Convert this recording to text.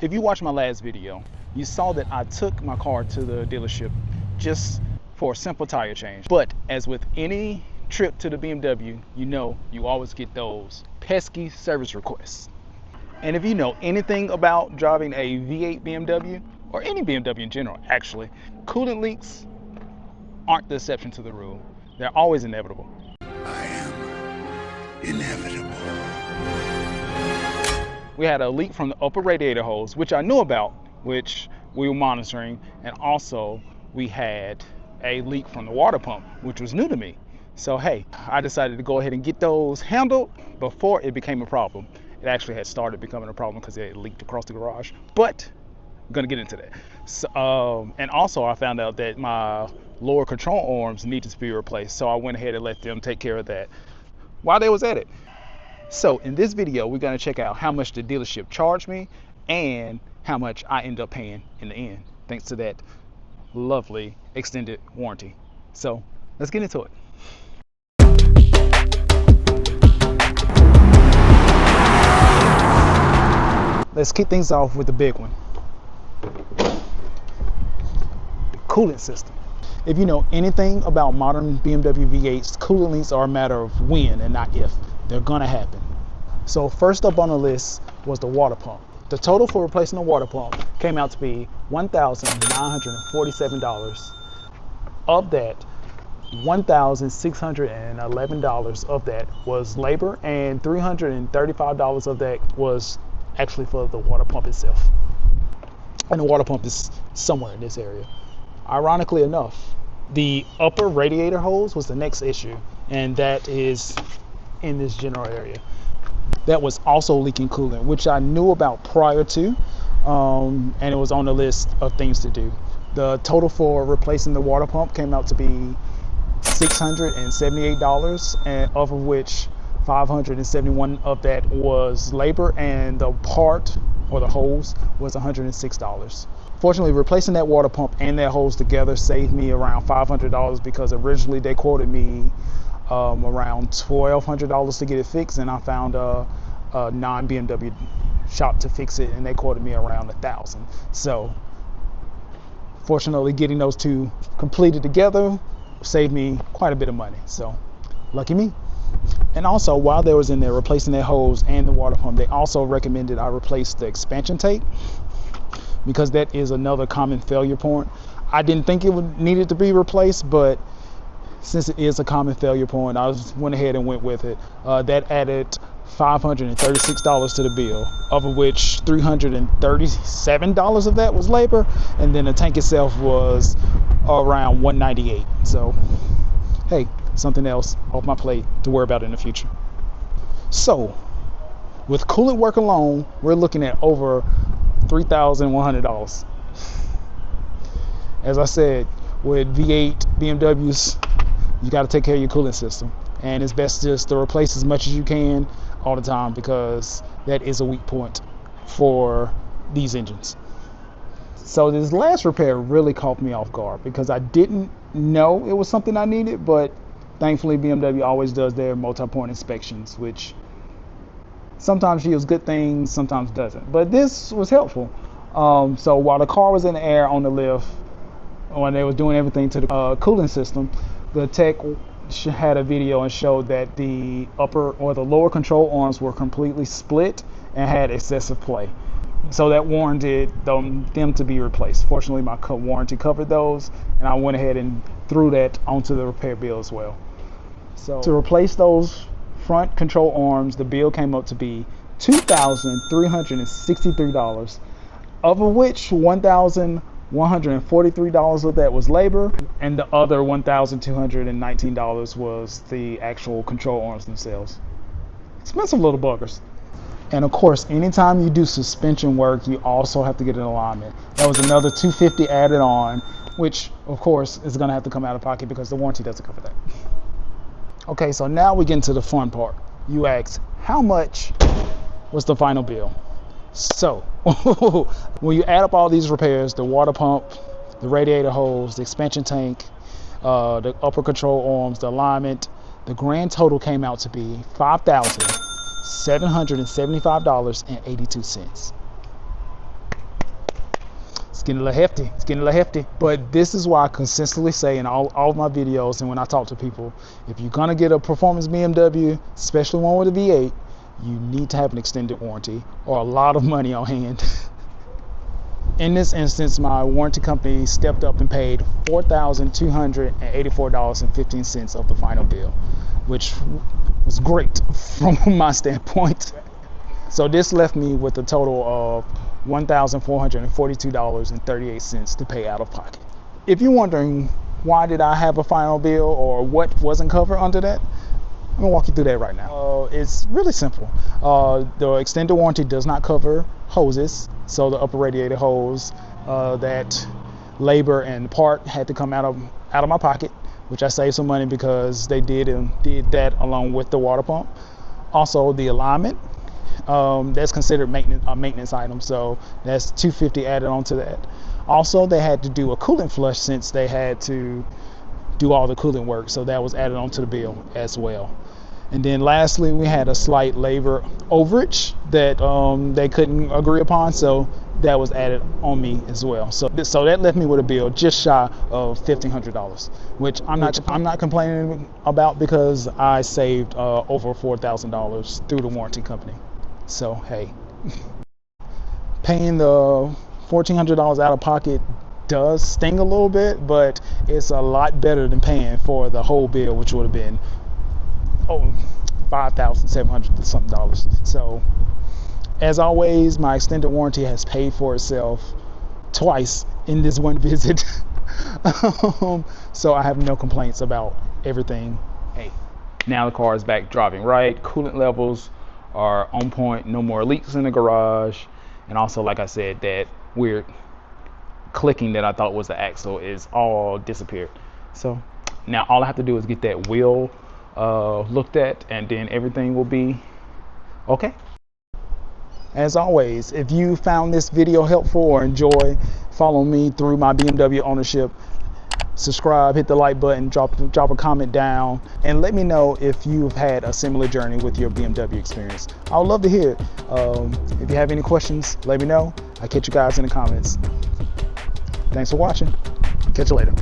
If you watched my last video, you saw that I took my car to the dealership just for a simple tire change. But as with any trip to the BMW, you know you always get those pesky service requests. And if you know anything about driving a V8 BMW, or any BMW in general actually, coolant leaks aren't the exception to the rule. They're always inevitable. I am inevitable. We had a leak from the upper radiator hose, which I knew about, which we were monitoring, and also we had a leak from the water pump, which was new to me. So hey, I decided to go ahead and get those handled before it became a problem. It actually had started becoming a problem because it leaked across the garage, but I'm gonna get into that. So, and also I found out that my lower control arms needed to be replaced, so I went ahead and let them take care of that while they was at it. So in this video, we're gonna check out how much the dealership charged me and how much I end up paying in the end, thanks to that lovely extended warranty. So let's get into it. Let's kick things off with the big one. The coolant system. If you know anything about modern BMW V8s, coolant leaks are a matter of when and not if. They're gonna happen. So first up on the list was the water pump. The total for replacing the water pump came out to be $1,947. Of that, $1,611 of that was labor, and $335 of that was actually for the water pump itself. And the water pump is somewhere in this area. Ironically enough, the upper radiator hose was the next issue, and that is in this general area. That was also leaking coolant, which I knew about prior to, and it was on the list of things to do. The total for replacing the water pump came out to be $678, and of which 571 of that was labor, and the part or the hose was $106. Fortunately, replacing that water pump and that hose together saved me around $500, because originally they quoted me around $1,200 to get it fixed, and I found a non-BMW shop to fix it, and they quoted me around $1,000. So fortunately, getting those two completed together saved me quite a bit of money, so lucky me. And also, while they was in there replacing that hose and the water pump, they also recommended I replace the expansion tape, because that is another common failure point. I didn't think it would needed to be replaced, but since it is a common failure point, I went ahead and went with it. That added $536 to the bill, of which $337 of that was labor, and then the tank itself was around $198. So hey, something else off my plate to worry about in the future. So with coolant work alone, we're looking at over $3,100. As I said, with V8 BMWs, you got to take care of your coolant system, and it's best just to replace as much as you can all the time, because that is a weak point for these engines. So this last repair really caught me off guard, because I didn't know it was something I needed, but thankfully BMW always does their multi-point inspections, which sometimes yields good things, sometimes doesn't. But this was helpful. So while the car was in the air on the lift, when they were doing everything to the cooling system, the tech had a video and showed that the upper or the lower control arms were completely split and had excessive play. So that warranted them to be replaced. Fortunately, my warranty covered those, and I went ahead and threw that onto the repair bill as well. So to replace those front control arms, the bill came up to be $2,363, of which $1,143 of that was labor, and the other $1,219 was the actual control arms themselves. Expensive little buggers. And of course, anytime you do suspension work, you also have to get an alignment. That was another $250 added on, which of course is going to have to come out of pocket because the warranty doesn't cover that. Okay, so now we get into the fun part. You ask, how much was the final bill? So when you add up all these repairs, the water pump, the radiator hose, the expansion tank, the upper control arms, the alignment, the grand total came out to be $5,775.82. It's getting a little hefty. It's getting a little hefty. But this is why I consistently say in all of my videos and when I talk to people, if you're gonna get a performance BMW, especially one with a V8, you need to have an extended warranty or a lot of money on hand. In this instance, my warranty company stepped up and paid $4,284.15 of the final bill, which was great from my standpoint. So this left me with a total of $1,442.38 to pay out of pocket. If you're wondering why did I have a final bill or what wasn't covered under that, I'm gonna walk you through that right now. It's really simple. The extended warranty does not cover hoses, so the upper radiator hose, that labor and part had to come out of my pocket, which I saved some money because they did that along with the water pump. Also, the alignment, that's considered a maintenance item, so that's $250 added onto that. Also, they had to do a coolant flush since they had to do all the coolant work, so that was added onto the bill as well. And then lastly, we had a slight labor overage that they couldn't agree upon, so that was added on me as well. So that left me with a bill just shy of $1,500, which I'm not complaining about because I saved over $4,000 through the warranty company. So hey, paying the $1,400 out of pocket does sting a little bit, but it's a lot better than paying for the whole bill, which would have been $5,700 something. So as always, my extended warranty has paid for itself twice in this one visit. So I have no complaints about everything. Hey, now the car is back driving right. Coolant levels are on point, no more leaks in the garage, and also, like I said, that weird clicking that I thought was the axle is all disappeared. So now all I have to do is get that wheel looked at, and then everything will be okay. As always, if you found this video helpful or enjoy, follow me through my BMW ownership. Subscribe, hit the like button, drop a comment down, and let me know if you've had a similar journey with your BMW experience. I would love to hear it. If you have any questions, let me know. I'll catch you guys in the comments. Thanks for watching. Catch you later.